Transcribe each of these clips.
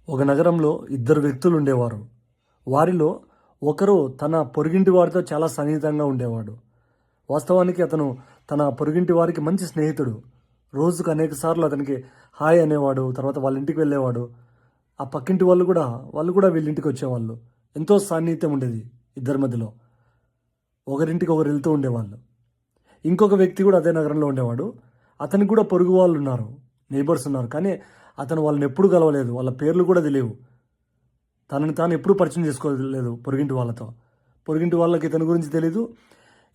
ఒక నగరంలో ఇద్దరు వ్యక్తులు ఉండేవారు. వారిలో ఒకరు తన పొరుగింటి వారితో చాలా సన్నిహితంగా ఉండేవాడు. వాస్తవానికి అతను తన పొరుగింటి వారికి మంచి స్నేహితుడు. రోజుకు అనేక సార్లు అతనికి హాయ్ అనేవాడు. తర్వాత వాళ్ళ ఇంటికి వెళ్ళేవాడు. ఆ పక్కింటి వాళ్ళు కూడా వీళ్ళ ఇంటికి వచ్చేవాళ్ళు. ఎంతో సాన్నిహిత్యం ఉండేది ఇద్దరి మధ్యలో. ఒకరింటికి ఒకరు వెళ్తూ ఉండేవాళ్ళు. ఇంకొక వ్యక్తి కూడా అదే నగరంలో ఉండేవాడు. అతనికి కూడా పొరుగు వాళ్ళు ఉన్నారు, నైబర్స్ ఉన్నారు. కానీ అతను వాళ్ళని ఎప్పుడూ కలవలేదు. వాళ్ళ పేర్లు కూడా తెలియవు. తనని తాను ఎప్పుడూ పరిచయం చేసుకోలేదు పొరుగింటి వాళ్ళతో. పొరుగింటి వాళ్ళకి ఇతని గురించి తెలీదు,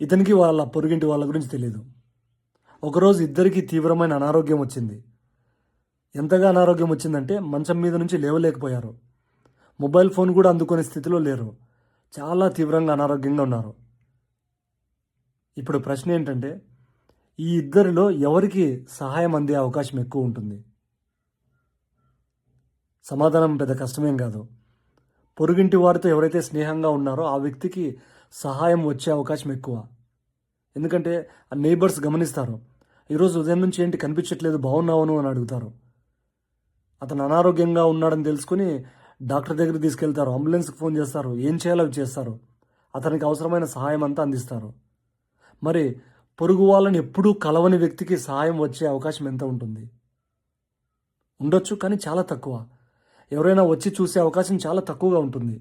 ఇతనికి వాళ్ళ పొరుగింటి వాళ్ళ గురించి తెలియదు. ఒకరోజు ఇద్దరికి తీవ్రమైన అనారోగ్యం వచ్చింది. ఎంతగా అనారోగ్యం వచ్చిందంటే మంచం మీద నుంచి లేవలేకపోయారు. మొబైల్ ఫోన్ కూడా అందుకునే స్థితిలో లేరు. చాలా తీవ్రంగా అనారోగ్యంగా ఉన్నారు. ఇప్పుడు ప్రశ్న ఏంటంటే, ఈ ఇద్దరిలో ఎవరికి సహాయం అందే అవకాశం ఎక్కువ ఉంటుంది? సమాధానం పెద్ద కష్టమేం కాదు. పొరుగింటి వారితో ఎవరైతే స్నేహంగా ఉన్నారో ఆ వ్యక్తికి సహాయం వచ్చే అవకాశం ఎక్కువ. ఎందుకంటే ఆ నేబర్స్ గమనిస్తారు. ఈరోజు ఉదయం నుంచి ఏంటి కనిపించట్లేదు, బాగున్నావును అని అడుగుతారు. అతను అనారోగ్యంగా ఉన్నాడని తెలుసుకుని డాక్టర్ దగ్గరికి తీసుకెళ్తారు, అంబులెన్స్కి ఫోన్ చేస్తారు, ఏం చేయాలో అవి చేస్తారు. అతనికి అవసరమైన సహాయం అంతా అందిస్తారు. మరి పొరుగు వాళ్ళని ఎప్పుడూ కలవని వ్యక్తికి సహాయం వచ్చే అవకాశం ఎంత ఉంటుంది? ఉండొచ్చు, కానీ చాలా తక్కువ. ఎవరైనా వచ్చి చూసే అవకాశం చాలా తక్కువగా ఉంటుంది.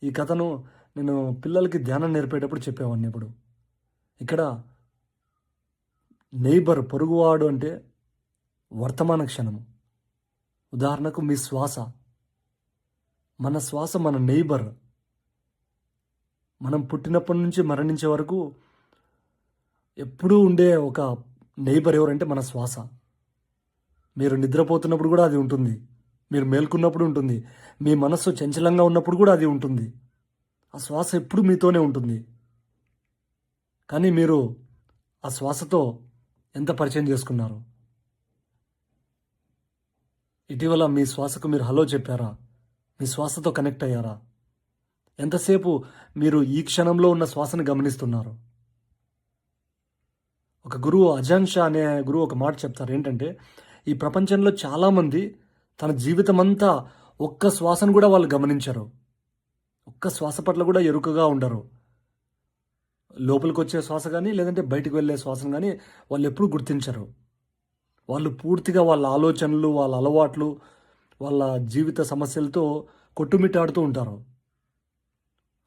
ఈ కథను నేను పిల్లలకి ధ్యానం నేర్పేటప్పుడు చెప్పేవాడిని. ఇప్పుడు ఇక్కడ నైబర్, పొరుగువాడు అంటే వర్తమాన క్షణము. ఉదాహరణకు మీ శ్వాస. మన శ్వాస మన నైబర్. మనం పుట్టినప్పటి నుంచి మరణించే వరకు ఎప్పుడూ ఉండే ఒక నైబర్ ఎవరంటే మన శ్వాస. మీరు నిద్రపోతున్నప్పుడు కూడా అది ఉంటుంది, మీరు మేల్కున్నప్పుడు ఉంటుంది, మీ మనస్సు చంచలంగా ఉన్నప్పుడు కూడా అది ఉంటుంది. ఆ శ్వాస ఎప్పుడు మీతోనే ఉంటుంది. కానీ మీరు ఆ శ్వాసతో ఎంత పరిచయం చేసుకున్నారు? ఇటీవల మీ శ్వాసకు మీరు హలో చెప్పారా? మీ శ్వాసతో కనెక్ట్ అయ్యారా? ఎంతసేపు మీరు ఈ క్షణంలో ఉన్న శ్వాసను గమనిస్తున్నారు? ఒక గురువు, అజాన్ షా అనే గురువు ఒక మాట చెప్తారు. ఏంటంటే, ఈ ప్రపంచంలో చాలామంది తన జీవితం అంతా ఒక్క శ్వాసను కూడా వాళ్ళు గమనించరు. ఒక్క శ్వాస పట్ల కూడా ఎరుకగా ఉండరు. లోపలికి వచ్చే శ్వాస కానీ లేదంటే బయటకు వెళ్ళే శ్వాసను కానీ వాళ్ళు ఎప్పుడూ గుర్తించరు. వాళ్ళు పూర్తిగా వాళ్ళ ఆలోచనలు, వాళ్ళ అలవాట్లు, వాళ్ళ జీవిత సమస్యలతో కొట్టుమిట్టాడుతూ ఉంటారు.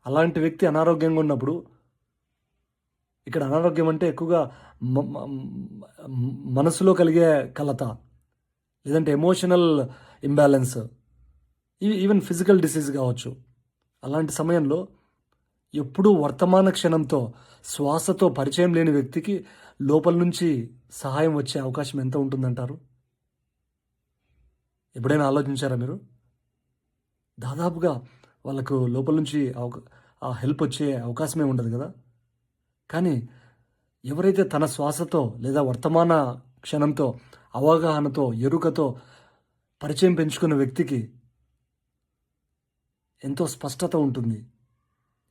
అలాంటి వ్యక్తి అనారోగ్యంగా ఉన్నప్పుడు, ఇక్కడ అనారోగ్యం అంటే ఎక్కువగా మనసులో కలిగే కలత, లేదంటే emotional imbalance, even physical disease కావచ్చు. అలాంటి సమయంలో ఎప్పుడూ వర్తమాన క్షణంతో, శ్వాసతో పరిచయం లేని వ్యక్తికి లోపల నుంచి సహాయం వచ్చే అవకాశం ఎంత ఉంటుందంటారు? ఎప్పుడైనా ఆలోచించారా మీరు? దాదాపుగా వాళ్ళకు లోపల నుంచి ఆ హెల్ప్ వచ్చే అవకాశమే ఉండదు కదా. కానీ ఎవరైతే తన శ్వాసతో లేదా వర్తమాన క్షణంతో, అవగాహనతో, ఎరుకతో పరిచయం పెంచుకున్న వ్యక్తికి ఎంతో స్పష్టత ఉంటుంది,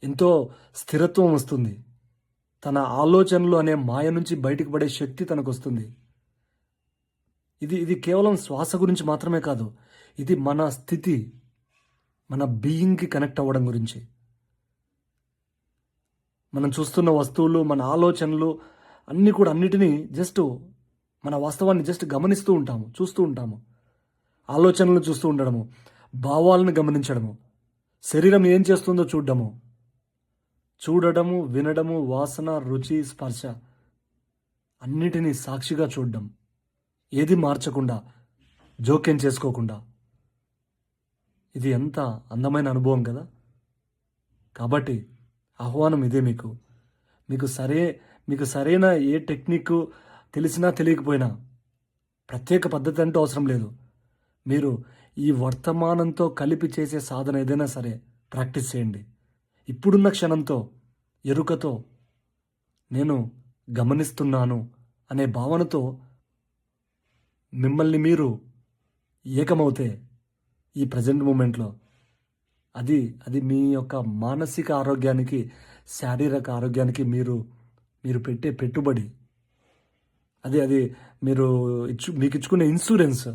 ఎంతో స్థిరత్వం వస్తుంది. తన ఆలోచనలు అనే మాయ నుంచి బయటికి పడే శక్తి తనకు వస్తుంది. ఇది కేవలం శ్వాస గురించి మాత్రమే కాదు. ఇది మన స్థితి, మన బీయింగ్కి కనెక్ట్ అవ్వడం గురించి. మనం చూస్తున్న వస్తువులు, మన ఆలోచనలు అన్నిటినీ జస్ట్ మన వాస్తవాన్ని జస్ట్ గమనిస్తూ ఉంటాము, చూస్తూ ఉంటాము. ఆలోచనలు చూస్తూ ఉండడము, భావాలను గమనించడము, శరీరం ఏం చేస్తుందో చూడడము, వినడము, వాసన, రుచి, స్పర్శ అన్నిటినీ సాక్షిగా చూడడం, ఏది మార్చకుండా, జోక్యం చేసుకోకుండా. ఇది ఎంత అందమైన అనుభవం కదా. కాబట్టి ఆహ్వానం ఇదే. మీకు సరైన ఏ టెక్నిక్ తెలిసినా తెలియకపోయినా ప్రత్యేక పద్ధతి అంటూ అవసరం లేదు. మీరు ఈ వర్తమానంతో కలిపి చేసే సాధన ఏదైనా సరే ప్రాక్టీస్ చేయండి. ఇప్పుడున్న క్షణంతో, ఎరుకతో, నేను గమనిస్తున్నాను అనే భావనతో మిమ్మల్ని మీరు ఏకమవుతే ఈ ప్రజెంట్ మూమెంట్లో అది మీ యొక్క మానసిక ఆరోగ్యానికి, శారీరక ఆరోగ్యానికి మీరు పెట్టే పెట్టుబడి. అది మీకు ఇచ్చుకునే ఇన్సూరెన్స్.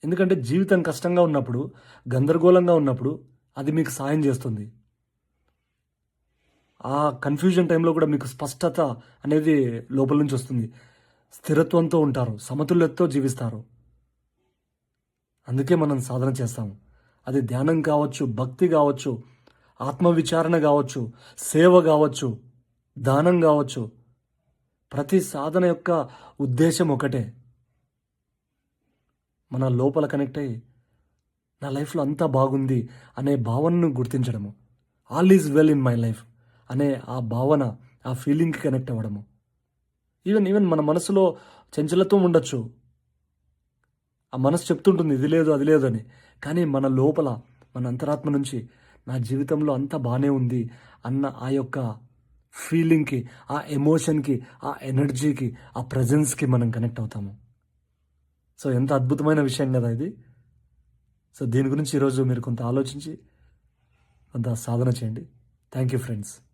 ఎందుకంటే జీవితం కష్టంగా ఉన్నప్పుడు, గందరగోళంగా ఉన్నప్పుడు అది మీకు సాయం చేస్తుంది. ఆ కన్‌ఫ్యూజన్ టైంలో కూడా మీకు స్పష్టత అనేది లోపల నుంచి వస్తుంది. స్థిరత్వంతో ఉంటారు. సమతుల్యతతో జీవిస్తారు. అందుకే మనం సాధన చేస్తాము. అది ధ్యానం కావచ్చు, భక్తి కావచ్చు, ఆత్మవిచారణ కావచ్చు, సేవ కావచ్చు, దానం కావచ్చు. ప్రతి సాధన యొక్క ఉద్దేశ్యం ఒకటే. మన లోపల కనెక్ట్ అయ్యి నా లైఫ్‌లో అంతా బాగుంది అనే భావనను గుర్తించడము. All is well in my life అనే ఆ భావన, ఆ ఫీలింగ్‌కి కనెక్ట్ అవ్వడము. ఈవెన్ మన మనసులో చంచలత్వం ఉండొచ్చు. ఆ మనసు చెప్తుంటుంది ఇది లేదు, అది లేదు అని. కానీ మన లోపల, మన అంతరాత్మ నుంచి నా జీవితంలో అంతా బానే ఉంది అన్న ఆ యొక్క ఫీలింగ్‌కి, ఆ ఎమోషన్‌కి, ఆ ఎనర్జీకి, ఆ ప్రెజెన్స్‌కి మనం కనెక్ట్ అవుతాము. సో, ఎంత అద్భుతమైన విషయం కదా ఇది. సో, దీని గురించి ఈరోజు మీరు కొంత ఆలోచించి కొంత సాధన చేయండి. Thank you friends.